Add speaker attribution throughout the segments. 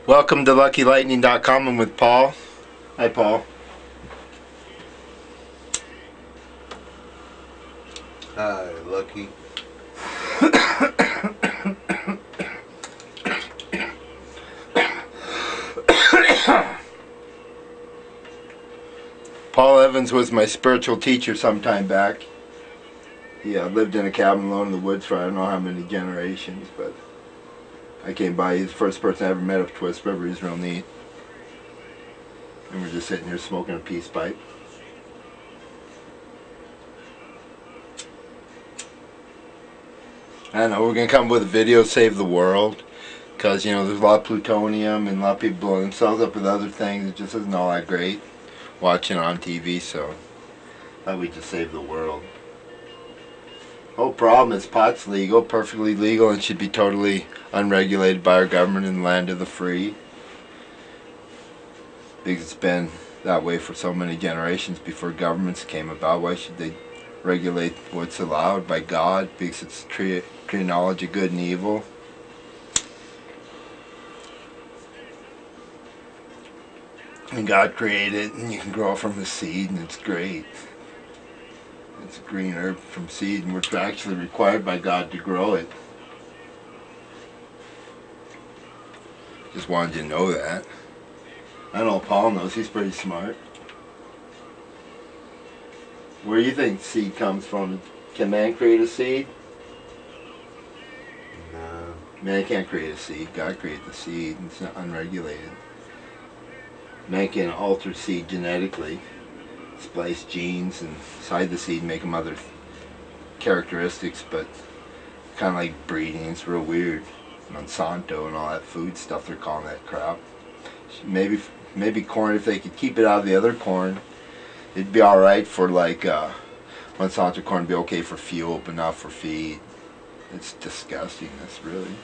Speaker 1: Welcome to LuckyLightning.com. I'm with Paul. Hi, Paul.
Speaker 2: Hi, Lucky.
Speaker 1: Paul Evans was my spiritual teacher some time back. He lived in a cabin alone in the woods for I don't know how many generations, but I came by. He's the first person I ever met up Twist River. He's real neat. And we're just sitting here smoking a peace pipe. I don't know, we're going to come up with a video, save the world. Because, you know, there's a lot of plutonium and a lot of people blowing themselves up with other things. It just isn't all that great watching on TV, so I thought we'd just save the world. Whole problem is pot's legal, perfectly legal, and should be totally unregulated by our government in the land of the free. Because it's been that way for so many generations before governments came about. Why should they regulate what's allowed by God? Because it's tree knowledge of good and evil. And God created it, and you can grow it from the seed, and it's great. It's a green herb from seed, and we're actually required by God to grow it. Just wanted you to know that. I know Paul knows, he's pretty smart. Where do you think seed comes from? Can man create a seed?
Speaker 2: No.
Speaker 1: Man can't create a seed. God created the seed, and it's not unregulated. Man can alter seed genetically, splice genes inside the seed and make them other characteristics, but kind of like breeding. It's real weird. Monsanto and all that food stuff, they're calling that crap. Maybe corn, if they could keep it out of the other corn, it'd be alright for like Monsanto corn would be okay for fuel, but not for feed. It's disgustingness, really.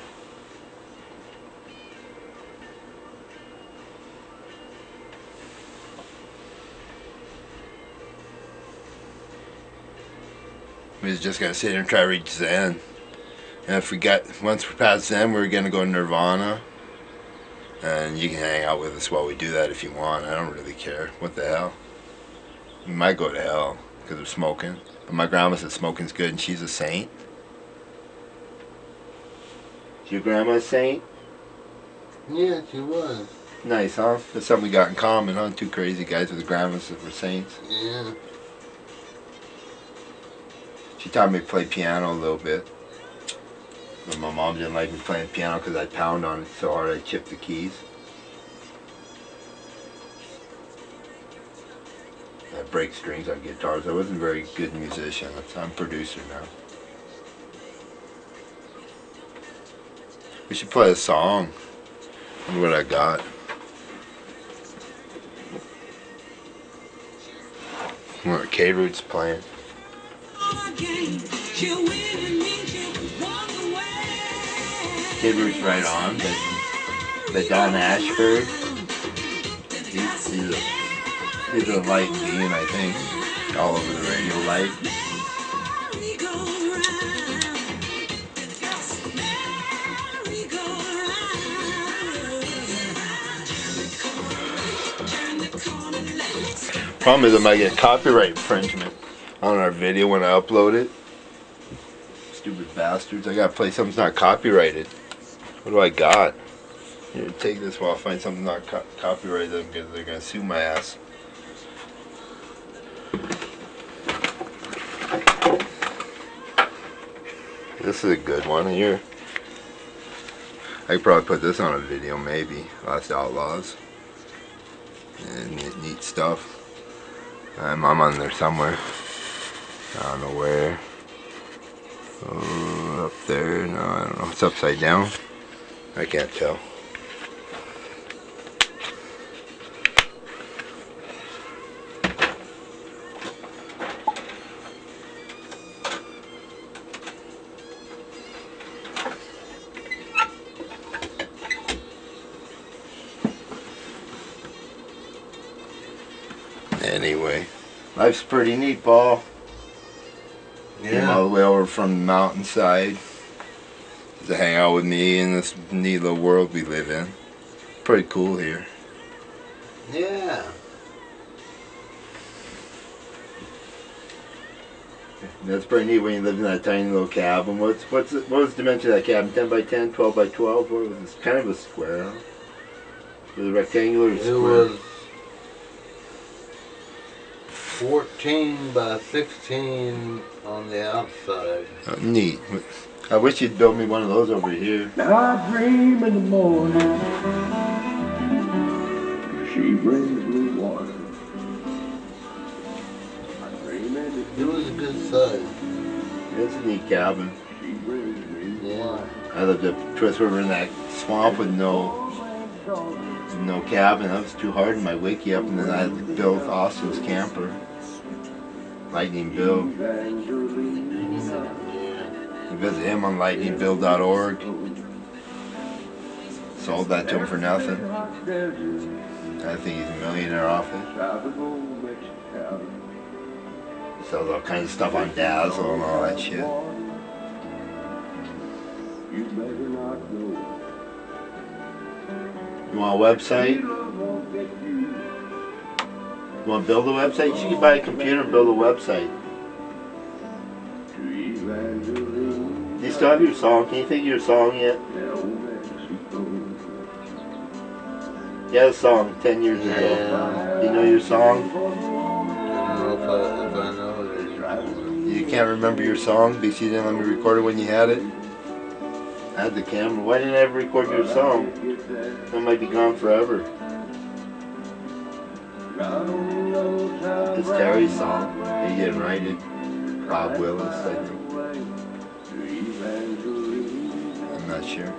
Speaker 1: We was just gonna sit here and try to reach Zen. And if we got, once we're past Zen, we're gonna go to Nirvana. And you can hang out with us while we do that if you want. I don't really care. What the hell? We might go to hell because of smoking. But my grandma said smoking's good and she's a saint. Is your grandma a saint?
Speaker 2: Yeah, she was.
Speaker 1: Nice, huh? That's something we got in common, huh? Two crazy guys with grandmas that were saints.
Speaker 2: Yeah.
Speaker 1: She taught me to play piano a little bit. But my mom didn't like me playing piano because I pound on it so hard I chipped the keys. I break strings on guitars. I wasn't a very good musician. I'm a producer now. We should play a song. I wonder what I got. What K-Root's playing. K-Root's Right On, by Don Ashford. He's a light being, I think, all over the radio light. Problem is I might get copyright infringement on our video when I upload it. Stupid bastards. I gotta play something that's not copyrighted. What do I got? Here, take this while I find something not copyrighted because they're gonna sue my ass. This is a good one here. I could probably put this on a video, maybe. Last Outlaws. And neat stuff. I'm on there somewhere. I don't know where. Oh, up there. No, I don't know. It's upside down. I can't tell. Anyway, life's pretty neat, Paul. Came all the way over from the mountainside to hang out with me in this neat little world we live in. pretty cool here.
Speaker 2: Yeah.
Speaker 1: That's pretty neat when you live in that tiny little cabin. What was the dimension of that cabin? 10 by 10, 12 by 12? What was this? Kind of a square, huh? Was it rectangular or square?
Speaker 2: It was 14 by 16 on the outside.
Speaker 1: Oh, neat. I wish you'd build me one of those over here.
Speaker 3: I dream in the morning. She brings me water. I dream in the
Speaker 2: It was a good size.
Speaker 1: It's a neat cabin.
Speaker 3: She brings me
Speaker 2: Yeah.
Speaker 1: I lived up Twist River in that swamp with no cabin. That was too hard in my wiki up, and then I built Austin's camper. Lightning Bill. You visit him on lightningbill.org. Sold that to him for nothing. I think he's a millionaire off it. Sells all kinds of stuff on Dazzle and all that shit.
Speaker 3: You better not go.
Speaker 1: You want a website? You want to build a website? You should buy a computer and build a website. Do you still have your song? Can you think of your song yet? You had a song 10 years ago.
Speaker 2: Yeah.
Speaker 1: Do you know your song?
Speaker 2: I don't know if I know it.
Speaker 1: You can't remember your song because you didn't let me record it when you had it? I had the camera. Why didn't I ever record your song? That might be gone forever. It's Terry's song. He didn't write it. Bob Willis, I think. I'm not sure.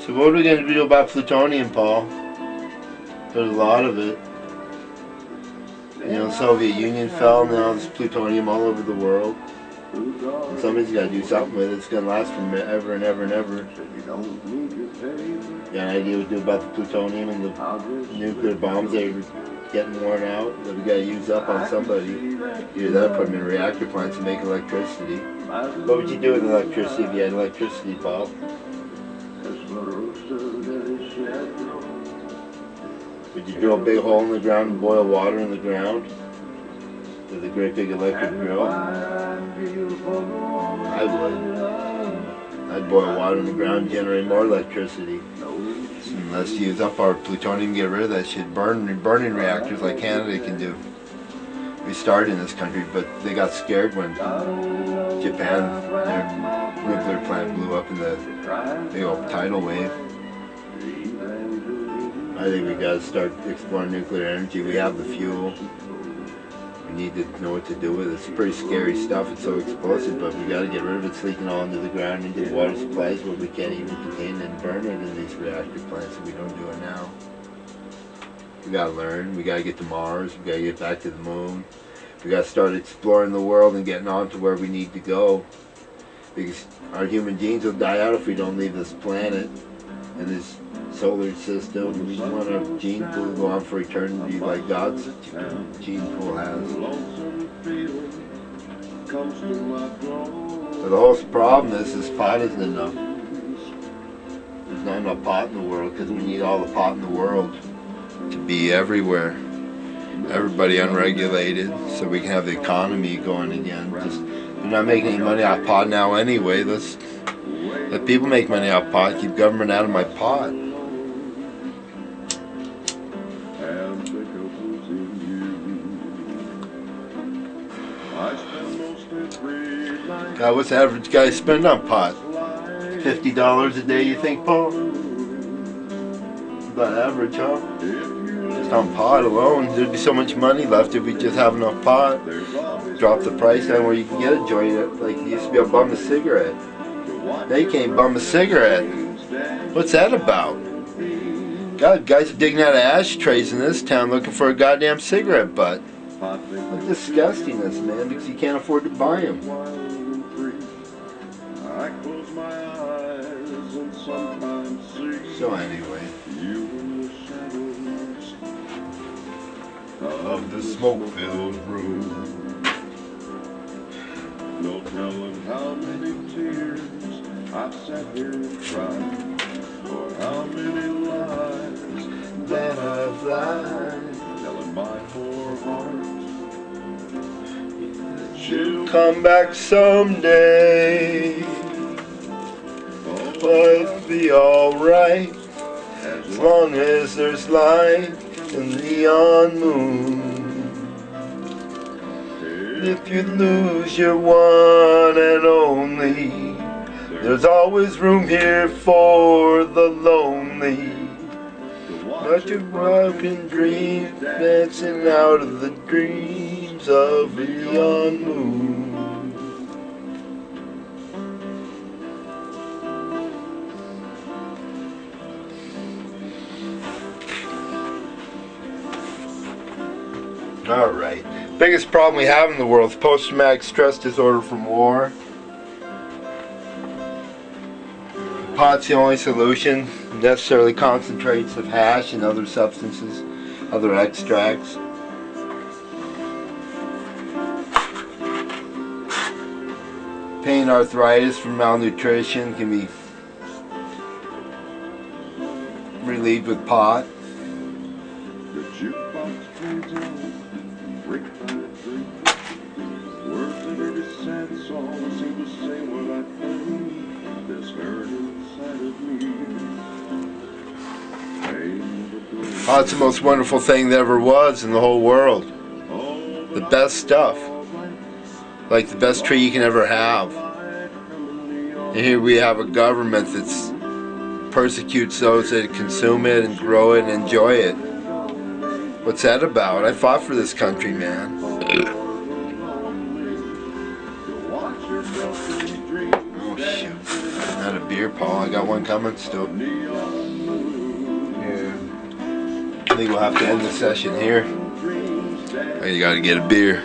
Speaker 1: So what are we going to do about plutonium, Paul? There's a lot of it. You know, the Soviet Union fell, now there's plutonium all over the world. And somebody's got to do something with it. It's going to last forever and ever and ever. You got an idea what to do about the plutonium and the nuclear bombs that are getting worn out that we got to use up on somebody? Either that or put them in reactor plants and make electricity. What would you do with electricity if you had electricity, Paul? Would you drill a big hole in the ground and boil water in the ground? With a great big electric grill? I would. I'd boil water in the ground and generate more electricity. And let's use up our plutonium, get rid of that shit. Burning reactors like Canada can do. We started in this country, but they got scared when Japan, their nuclear plant blew up in the big old tidal wave. I think we got to start exploring nuclear energy. We have the fuel. We need to know what to do with it. It's pretty scary stuff. It's so explosive, but we got to get rid of it. It's leaking all into the ground into the water supplies where we can't even contain it and burn it in these reactor plants, and we don't do it now. We got to learn. We got to get to Mars. We got to get back to the moon. We got to start exploring the world and getting on to where we need to go. Because our human genes will die out if we don't leave this planet and this solar system. We want our gene pool to go on for eternity like God's gene pool has. But the whole problem is this pot isn't enough. There's not enough pot in the world because we need all the pot in the world to be everywhere. Everybody unregulated so we can have the economy going again. We're not making any money off pot now anyway. Let's let people make money off pot. Keep government out of my pot. God, what's the average guy spend on pot? $50 a day, you think, Paul? About average, huh? Just on pot alone, there'd be so much money left if we just have enough pot. Drop the price down where you can get a joint, like you used to be able to bum a cigarette. Now you can't bum a cigarette. What's that about? God, guys are digging out of ashtrays in this town looking for a goddamn cigarette butt. What disgustiness, man, because you can't afford to buy them. So anyway, of the smoke-filled room.
Speaker 3: No telling how many tears I've sat here and cried, or how many lies that I've lied, telling my poor heart that she'll
Speaker 1: Come back someday. Life be alright as long as there's light in the neon moon. If you lose your one and only, there's always room here for the lonely. Not your broken dream dancing out of the dreams of a neon moon. Alright. Biggest problem we have in the world is post-traumatic stress disorder from war. Pot's the only solution. Necessarily concentrates of hash and other substances, other extracts. Pain, arthritis from malnutrition can be relieved with pot.
Speaker 3: The jukebox plays on, break by the drink. Words of every sad song seem to say what I think. This hurt inside of me. Pain of the grave.
Speaker 1: Pot's the most wonderful thing that ever was in the whole world. The best stuff. Like the best tree you can ever have. And here we have a government that's persecutes those that consume it and grow it and enjoy it. What's that about? I fought for this country, man. Oh shoot. Not a beer, Paul. I got one coming still. Yeah. I think we'll have to end the session here. I gotta get a beer.